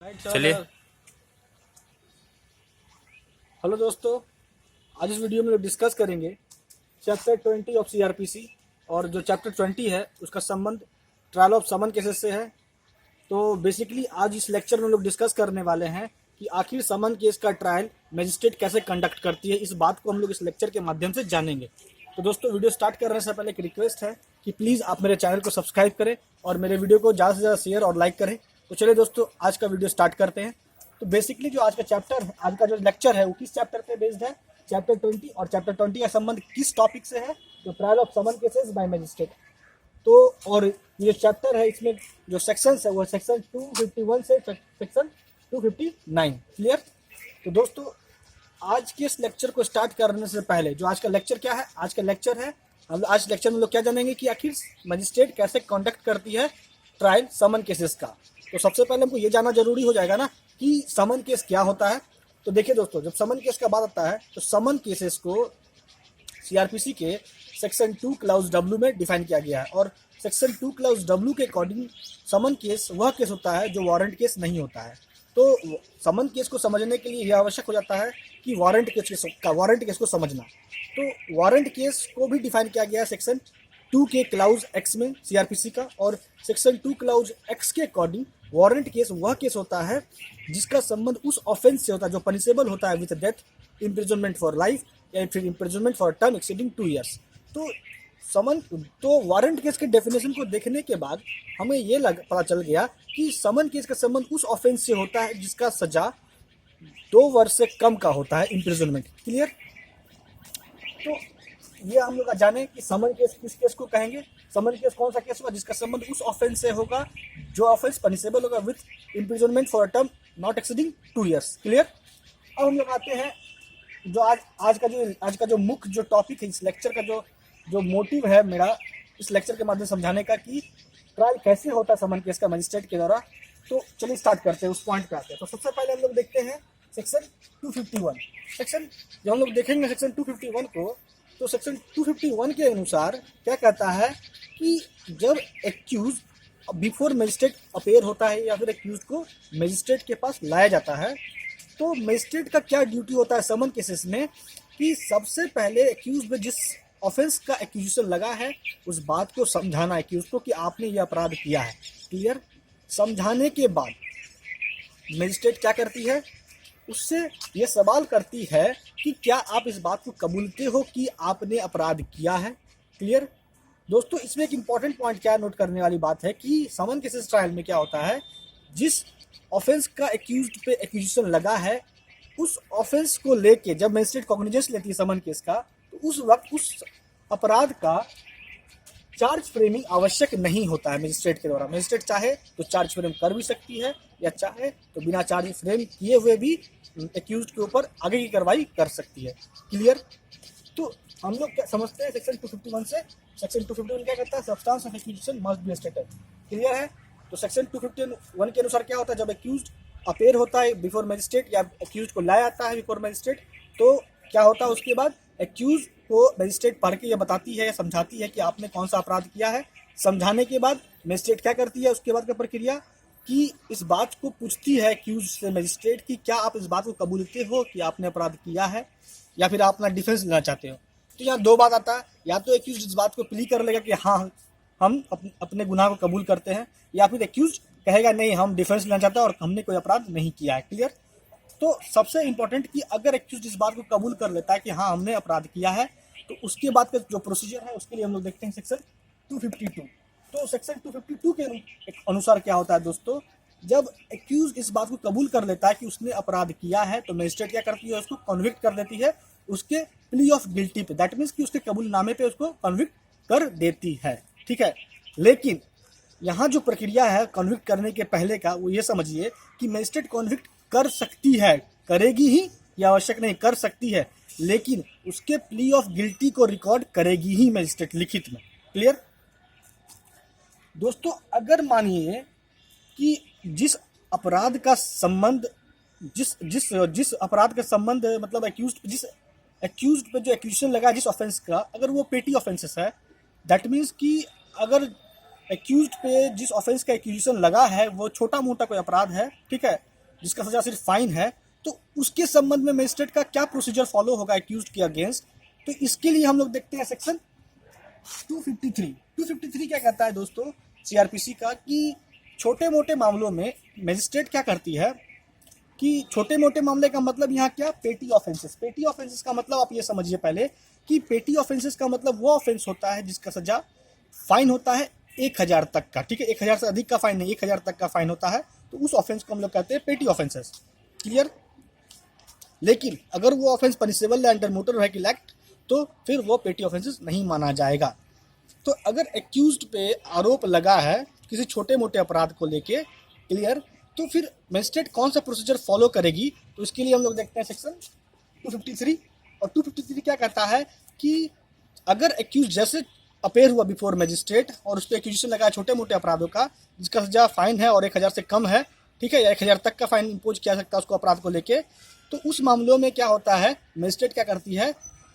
चलिए। हेलो दोस्तों, आज इस वीडियो में लोग डिस्कस करेंगे चैप्टर 20 ऑफ सीआरपीसी। और जो चैप्टर 20 है उसका संबंध ट्रायल ऑफ समन केसेस से है। तो बेसिकली आज इस लेक्चर में लोग डिस्कस करने वाले हैं कि आखिर समन केस का ट्रायल मजिस्ट्रेट कैसे कंडक्ट करती है। इस बात को हम लोग इस लेक्चर के माध्यम से जानेंगे। तो दोस्तों, वीडियो स्टार्ट करने से पहले एक रिक्वेस्ट है कि प्लीज़ आप मेरे चैनल को सब्सक्राइब करें और मेरे वीडियो को ज़्यादा से ज़्यादा शेयर और लाइक करें। तो चलिए दोस्तों, आज का वीडियो स्टार्ट करते हैं। तो बेसिकली जो आज का चैप्टर है, आज का जो लेक्चर है वो किस चैप्टर पे बेस्ड है? चैप्टर 20। और चैप्टर 20 का संबंध किस टॉपिक से है? जो trial of summon cases by magistrate. तो और ये चैप्टर है, इसमें जो सेक्शंस है वो सेक्शन 251 से सेक्शन 259। क्लियर? तो दोस्तों, आज के इस लेक्चर को स्टार्ट करने से पहले जो आज का लेक्चर क्या है, आज का लेक्चर है, हम आज लेक्चर में लोग क्या जानेंगे कि आखिर मजिस्ट्रेट कैसे कंडक्ट करती है ट्रायल समन केसेस का। तो सबसे पहले हमको ये जानना जरूरी हो जाएगा ना कि समन केस क्या होता है। तो देखिए दोस्तों, जब समन केस का बात आता है तो समन केसेस को सीआरपीसी के सेक्शन 2 क्लाउज डब्ल्यू में डिफाइन किया गया है। और सेक्शन 2 क्लाउज डब्ल्यू के अकॉर्डिंग समन केस वह केस होता है जो वारंट केस नहीं होता है। तो समन केस को समझने के लिए यह आवश्यक हो जाता है कि वारंट केस को समझना। तो वारंट केस को भी डिफाइन किया गया है सेक्शन 2 के क्लाउज एक्स में सीआरपीसी का। और सेक्शन 2 क्लाउज एक्स के अकॉर्डिंग वारंट केस वह केस होता है जिसका संबंध उस ऑफेंस से होता है जो पनिशेबल होता है with death, imprisonment for life या फिर imprisonment for term exceeding 2 years. तो वारंट केस के डेफिनेशन को देखने के बाद हमें ये पता चल गया कि समन केस का संबंध उस ऑफेंस से होता है जिसका सजा 2 वर्ष से कम का होता है, इम्प्रिजनमेंट। क्लियर? तो ये हम लोग जाने कि समन केस किस केस को कहेंगे। समन केस कौन सा केस होगा जिसका संबंध उस ऑफेंस से होगा जो ऑफेंस पनिशेबल होगा with imprisonment for term not exceeding 2 years. Clear? अब हम लोग आते हैं जो आज का जो मुख्य जो टॉपिक है इस लेक्चर का, जो मोटिव है मेरा इस लेक्चर के माध्यम से समझाने का कि ट्रायल कैसे होता है समन केस का मजिस्ट्रेट के द्वारा। तो चलिए स्टार्ट करते हैं, उस पॉइंट पे आते हैं। तो सबसे पहले हम लोग देखते हैं सेक्शन 251। जब हम लोग देखेंगे सेक्शन 251 को, तो सेक्शन 251 के अनुसार क्या कहता है कि जब एक्यूज बिफोर मजिस्ट्रेट अपेयर होता है या फिर एक्यूज को मजिस्ट्रेट के पास लाया जाता है, तो मजिस्ट्रेट का क्या ड्यूटी होता है समन केसेस में कि सबसे पहले एक्यूज में जिस ऑफेंस का एक्यूजेशन लगा है उस बात को समझाना एक्यूज को कि आपने ये अपराध किया है। क्लियर? समझाने के बाद मजिस्ट्रेट क्या करती है, उससे ये सवाल करती है कि क्या आप इस बात को कबूलते हो कि आपने अपराध किया है। क्लियर? दोस्तों, इसमें एक इंपॉर्टेंट पॉइंट क्या नोट करने वाली बात है कि समन केसेस ट्रायल में क्या होता है, जिस ऑफेंस का एक्यूज्ड पे एक्यूजेशन लगा है उस ऑफेंस को लेके जब मजिस्ट्रेट कॉग्निजेंस लेती है समन केस का, तो उस वक्त उस अपराध का चार्ज फ्रेमिंग आवश्यक नहीं होता है मजिस्ट्रेट के द्वारा। मजिस्ट्रेट चाहे तो चार्ज फ्रेम कर भी सकती है या चाहे तो बिना चार्ज फ्रेम किए हुए भी एक्यूज्ड के ऊपर आगे की कार्रवाई कर सकती है। क्लियर? तो हम लोग क्या समझते हैं सेक्शन 251 से? सेक्शन 251 क्या कहता है? Substance of accusation must be stated. Clear है? तो सेक्शन 251 के अनुसार क्या होता है, जब एक्यूज्ड अपेयर होता है बिफोर मजिस्ट्रेट या एक्यूज्ड को लाया जाता है बिफोर मजिस्ट्रेट, तो क्या होता है उसके बाद एक्यूज को मजिस्ट्रेट पढ़ के ये बताती है या समझाती है कि आपने कौन सा अपराध किया है। समझाने के बाद मजिस्ट्रेट क्या करती है, उसके बाद का प्रक्रिया कि इस बात को पूछती है एक्यूज से मजिस्ट्रेट कि क्या आप इस बात को कबूलते हो कि आपने अपराध किया है या फिर आप अपना डिफेंस लेना चाहते हो। तो यहाँ दो बात आता है, या तो एक्यूज इस बात को प्ली कर लेगा कि हाँ हम अपने गुनाह को कबूल करते हैं, या फिर एक्यूज कहेगा नहीं हम डिफेंस लेना चाहते हैं और हमने कोई अपराध नहीं किया है। क्लियर? तो सबसे इंपॉर्टेंट कि अगर एक्यूज इस बात को कबूल कर लेता है कि हाँ हमने अपराध किया है, तो उसके बाद का जो प्रोसीजर है उसके लिए हम लोग देखते हैं सेक्शन 252। तो सेक्शन 252 के अनुसार क्या होता है दोस्तों, जब एक्यूज इस बात को कबूल कर लेता है कि उसने अपराध किया है, तो मजिस्ट्रेट क्या करती है, उसको कन्विक्ट कर देती है उसके प्ली ऑफ गिल्टी पे। दैट मीन्स कि उसके कबूलनामे पे उसको कन्विक्ट कर देती है। ठीक है? लेकिन यहाँ जो प्रक्रिया है कन्विक्ट करने के पहले का, वो ये समझिए कि मजिस्ट्रेट कन्विक्ट कर सकती है, करेगी ही या आवश्यक नहीं, कर सकती है, लेकिन उसके प्ली ऑफ गिल्टी को रिकॉर्ड करेगी ही मजिस्ट्रेट लिखित में। क्लियर? दोस्तों, अगर मानिए कि जिस अपराध का संबंध जिस अपराध का संबंध मतलब एक्यूज्ड पे जो एक्यूजेशन लगा जिस ऑफेंस का, अगर वो पेटी ऑफेंसेस है, दैट मीन्स कि अगर एक्यूज्ड पे जिस ऑफेंस का एक्यूजेशन लगा है वो छोटा मोटा कोई अपराध है, ठीक है, जिसका सजा सिर्फ फाइन है, तो उसके संबंध में मजिस्ट्रेट का क्या प्रोसीजर फॉलो होगा एक्यूज्ड के अगेंस्ट। तो इसके लिए हम लोग देखते हैं सेक्शन 253 क्या कहता है दोस्तों सीआरपीसी का, कि छोटे मोटे मामलों में मजिस्ट्रेट क्या करती है कि छोटे मोटे मामले का मतलब यहाँ क्या, पेटी ऑफेंसेस। पेटी ऑफेंसेस का मतलब आप ये समझिए पहले कि पेटी ऑफेंसेस का मतलब वो ऑफेंस होता है जिसका सजा फाइन होता है 1000 तक का, ठीक है, 1000 से अधिक का फाइन नहीं, 1000 तक का फाइन होता है, तो उस ऑफेंस को हम लोग कहते हैं पेटी ऑफेंसेस। क्लियर। लेकिन अगर वो ऑफेंस पनिशेबल है अंडर मोटर व्हीकल एक्ट, तो फिर वो पेटी ऑफेंसेस नहीं माना जाएगा। तो अगर एक्यूज्ड पे आरोप लगा है किसी छोटे मोटे अपराध को लेके, क्लियर, तो फिर मजिस्ट्रेट कौन सा प्रोसीजर फॉलो करेगी, तो इसके लिए हम लोग देखते हैं सेक्शन 253। और 253 क्या कहता है कि अगर एक्यूज जैसे अपेयर हुआ बिफोर मजिस्ट्रेट और उस पर एक्यूजिशन लगा छोटे मोटे अपराधों का जिसका सजा फाइन है और 1000 से कम है, ठीक है, या 1000 तक का फाइन इम्पोज किया सकता है उसको अपराध को लेके, तो उस मामलों में क्या होता है, मजिस्ट्रेट क्या करती है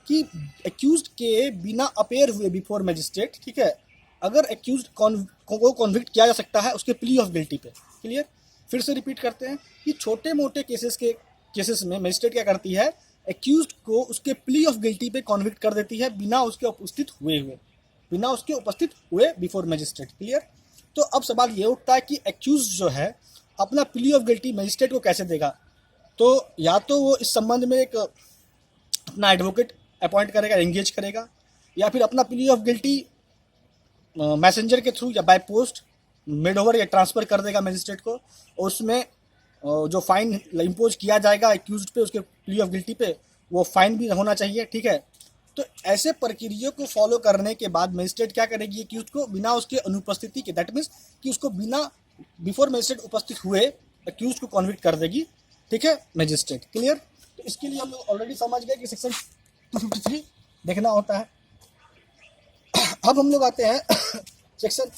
कि एक्यूज्ड के बिना अपेयर हुए बिफोर मजिस्ट्रेट, ठीक है, अगर एक्यूज्ड को कॉन्विक्ट किया जा सकता है उसके प्ली ऑफ गिल्टी पे। क्लियर। फिर से रिपीट करते हैं कि छोटे मोटे केसेस में मजिस्ट्रेट क्या करती है, एक्यूज्ड को उसके प्ली ऑफ गिल्टी पे कॉन्विक्ट कर देती है बिना उसके उपस्थित हुए बिफोर मजिस्ट्रेट। क्लियर। तो अब सवाल ये उठता है कि एक्यूज्ड जो है अपना प्ली ऑफ गिल्टी मजिस्ट्रेट को कैसे देगा। तो या तो वो इस संबंध में एक अपना एडवोकेट अपॉइंट करेगा, एंगेज करेगा, या फिर अपना प्ली ऑफ गिल्टी मैसेंजर के थ्रू या बाय पोस्ट मेड ओवर या ट्रांसफ़र कर देगा मजिस्ट्रेट को, और उसमें जो फाइन इम्पोज किया जाएगा एक्यूज्ड पे उसके प्ली ऑफ गिल्टी पे, वो फाइन भी होना चाहिए, ठीक है। तो ऐसे प्रक्रिया को फॉलो करने के बाद मजिस्ट्रेट क्या करेगी, एक्यूज्ड को बिना उसके अनुपस्थिति के, दैट मीन्स कि उसको बिना बिफोर मजिस्ट्रेट उपस्थित हुए एक्यूज्ड को कॉन्विक्ट कर देगी, ठीक है, मजिस्ट्रेट। क्लियर। तो इसके लिए हम लोग ऑलरेडी समझ गए कि सेक्शन 253 देखना होता है। अब हम लोग आते हैं सेक्शन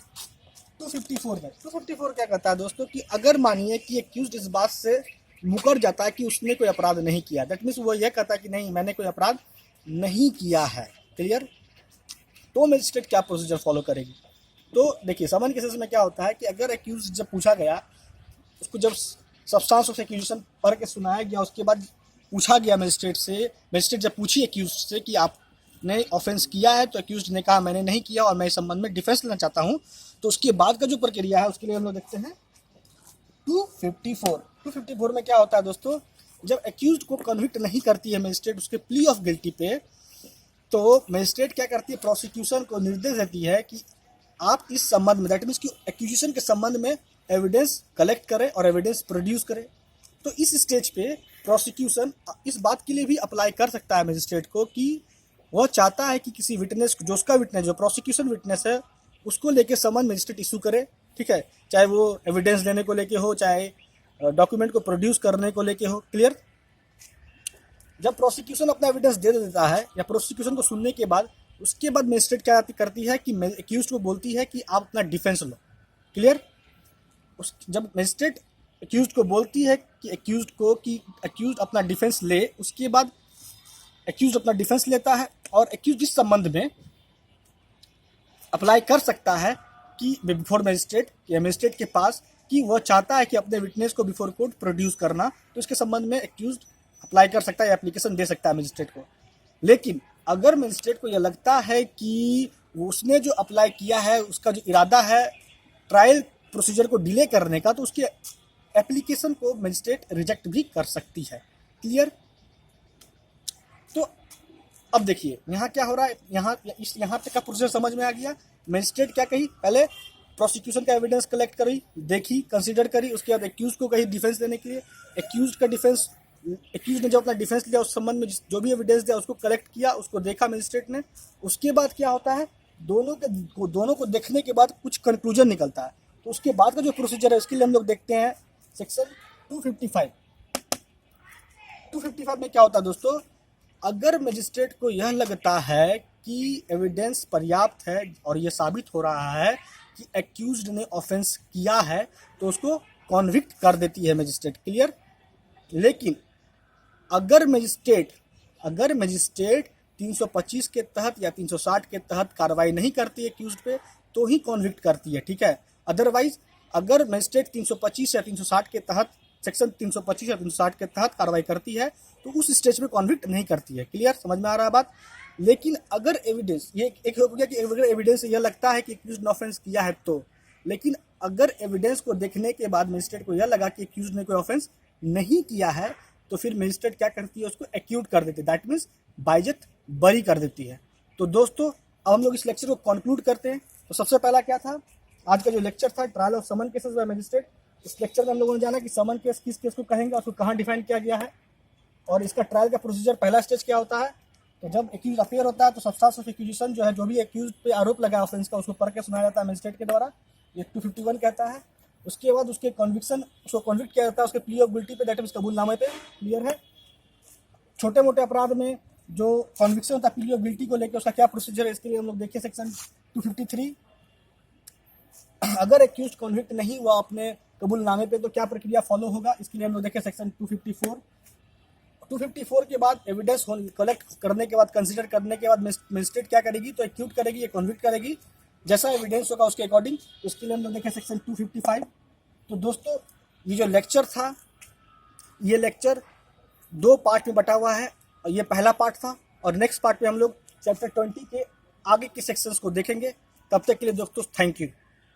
254 में। 254 क्या कहता है दोस्तों कि अगर मानिए कि एक्यूज्ड इस बात से मुकर जाता है कि उसने कोई अपराध नहीं किया, दैट मीन्स वो यह कहता है कि नहीं मैंने कोई अपराध नहीं किया है, क्लियर, तो मजिस्ट्रेट क्या प्रोसीजर फॉलो करेगी। तो देखिए समन केसेस में क्या होता है कि अगर एक्यूज्ड जब पूछा गया, उसको जब सब्सटेंस ऑफ एक्यूजेशन पढ़ के सुनाया गया, उसके बाद पूछा गया मजिस्ट्रेट से, मजिस्ट्रेट जब पूछी एक्यूज्ड से कि आपने ऑफेंस किया है, तो एक्यूज्ड ने कहा मैंने नहीं किया और मैं इस संबंध में डिफेंस लेना चाहता हूँ, तो उसके बाद का जो प्रक्रिया है उसके लिए हम लोग देखते हैं 254। 254 में क्या होता है दोस्तों, जब एक्यूज्ड को कन्विक्ट नहीं करती है मजिस्ट्रेट उसके प्ली ऑफ गिल्टी पे, तो मजिस्ट्रेट क्या करती है, प्रोसिक्यूशन को निर्देश देती है कि आप इस संबंध में, दैट मीन्स कि एक्यूजिशन के संबंध में एविडेंस कलेक्ट करें और एविडेंस प्रोड्यूस करें। तो इस स्टेज पे प्रोसिक्यूशन इस बात के लिए भी अप्लाई कर सकता है मजिस्ट्रेट को कि वह चाहता है कि किसी विटनेस, जो उसका विटनेस, जो प्रोसिक्यूशन विटनेस है, उसको लेके समन मजिस्ट्रेट इशू करे, ठीक है, चाहे वो एविडेंस देने को लेके हो, चाहे डॉक्यूमेंट को प्रोड्यूस करने को लेके हो। क्लियर। जब प्रोसिक्यूशन अपना एविडेंस दे देता है या प्रोसिक्यूशन को सुनने के बाद, उसके बाद मजिस्ट्रेट क्या करती है कि एक्यूज्ड को बोलती है कि आप अपना डिफेंस लो। क्लियर। जब मजिस्ट्रेट एक्यूज्ड को बोलती है कि एक्यूज्ड अपना डिफेंस ले, उसके बाद एक्यूज्ड अपना डिफेंस लेता है और एक्यूज्ड इस संबंध में अप्लाई कर सकता है कि बिफोर मजिस्ट्रेट या मजिस्ट्रेट के पास कि वह चाहता है कि अपने विटनेस को बिफोर कोर्ट प्रोड्यूस करना, तो इसके संबंध में एक्यूज्ड अप्लाई कर सकता है या एप्लीकेशन दे सकता है मजिस्ट्रेट को। लेकिन अगर मजिस्ट्रेट को यह लगता है कि उसने जो अप्लाई किया है उसका जो इरादा है ट्रायल प्रोसीजर को डिले करने का, तो उसके एप्लीकेशन को मजिस्ट्रेट रिजेक्ट भी कर सकती है। क्लियर। तो अब देखिए यहाँ क्या हो रहा है, यहाँ तक का प्रोसीजर समझ में आ गया। मजिस्ट्रेट क्या कही, पहले प्रोसिक्यूशन का एविडेंस कलेक्ट करी, देखी, कंसीडर करी, उसके बाद एक्यूज को कही डिफेंस देने के लिए, एक्यूज ने जब अपना डिफेंस लिया उस संबंध में जो भी एविडेंस दिया उसको कलेक्ट किया, उसको देखा मजिस्ट्रेट ने। उसके बाद क्या होता है, दोनों को देखने के बाद कुछ कंक्लूजन निकलता है। तो उसके बाद का जो प्रोसीजर है उसके लिए हम लोग देखते हैं सेक्शन 255। 255 में क्या होता है दोस्तों, अगर मजिस्ट्रेट को यह लगता है कि एविडेंस पर्याप्त है और यह साबित हो रहा है कि एक्यूज्ड ने ऑफेंस किया है, तो उसको कॉन्विक्ट कर देती है मजिस्ट्रेट। क्लियर। लेकिन अगर मजिस्ट्रेट 325 के तहत या 360 के तहत कार्रवाई नहीं करती है एक्यूज्ड पे, तो ही कॉन्विक्ट करती है, ठीक है। अदरवाइज अगर मजिस्ट्रेट 325 या 360 के तहत सेक्शन 325 या 360 के तहत कार्रवाई करती है, तो उस स्टेज में कॉन्विक्ट नहीं करती है। क्लियर, समझ में आ रहा है बात। लेकिन अगर एविडेंस, ये एक हो गया कि अगर एविडेंस यह लगता है कि एक्यूज ने ऑफेंस किया है तो, लेकिन अगर एविडेंस को देखने के बाद मजिस्ट्रेट को यह लगा कि एक्यूज ने कोई ऑफेंस नहीं किया है, तो फिर मजिस्ट्रेट क्या करती है, उसको एक्यूट कर देती है, दैट मीन्स बाइज्जत बरी कर देती है। तो दोस्तों अब हम लोग इस लेक्चर को कंक्लूड करते हैं। तो सबसे पहला क्या था, आज का जो लेक्चर था trial of summon cases by magistrate. इस लेक्चर में हम लोगों ने जाना कि समन केस किस केस को कहेंगे, उसको कहाँ डिफाइन किया गया है, और इसका ट्रायल का प्रोसीजर पहला स्टेज क्या होता है। तो जब एक्यूज अपेयर होता है तो सब्सटेंस ऑफ एक्यूजिशन जो है, जो भी एक्यूज पे आरोप लगा ऑफेंस का, उसको पढ़ के सुनाया जाता है मजिस्ट्रेट के द्वारा, ये 251 कहता है। उसके बाद उसके कॉन्विक्शन, उसको कॉन्विक्ट किया जाता है उसके प्ली ऑफ गिल्टी पे, दैट मीन्स कबूलनामे पे। क्लियर है। छोटे मोटे अपराध में जो कॉन्विक्शन होता है प्ली ऑफ गिल्टी को लेकर, उसका क्या प्रोसीजर है, इसके लिए हम लोग देखिए सेक्शन 253। अगर एक्यूज कॉन्विक्ट नहीं हुआ अपने कबूलनामे पे तो क्या प्रक्रिया फॉलो होगा, इसके लिए हम लोग देखें सेक्शन 254। 254 के बाद एविडेंस कलेक्ट करने के बाद, कंसीडर करने के बाद मजिस्ट्रेट क्या करेगी, तो एक्यूट करेगी या कॉन्विक्ट करेगी, जैसा एविडेंस होगा उसके अकॉर्डिंग। तो इसके लिए हम लोग देखें सेक्शन 255। तो दोस्तों ये जो लेक्चर था, ये लेक्चर 2 पार्ट में बटा हुआ है, और ये पहला पार्ट था, और नेक्स्ट पार्ट में हम लोग चैप्टर 20 के आगे के सेक्शंस को देखेंगे। तब तक के लिए दोस्तों थैंक यू।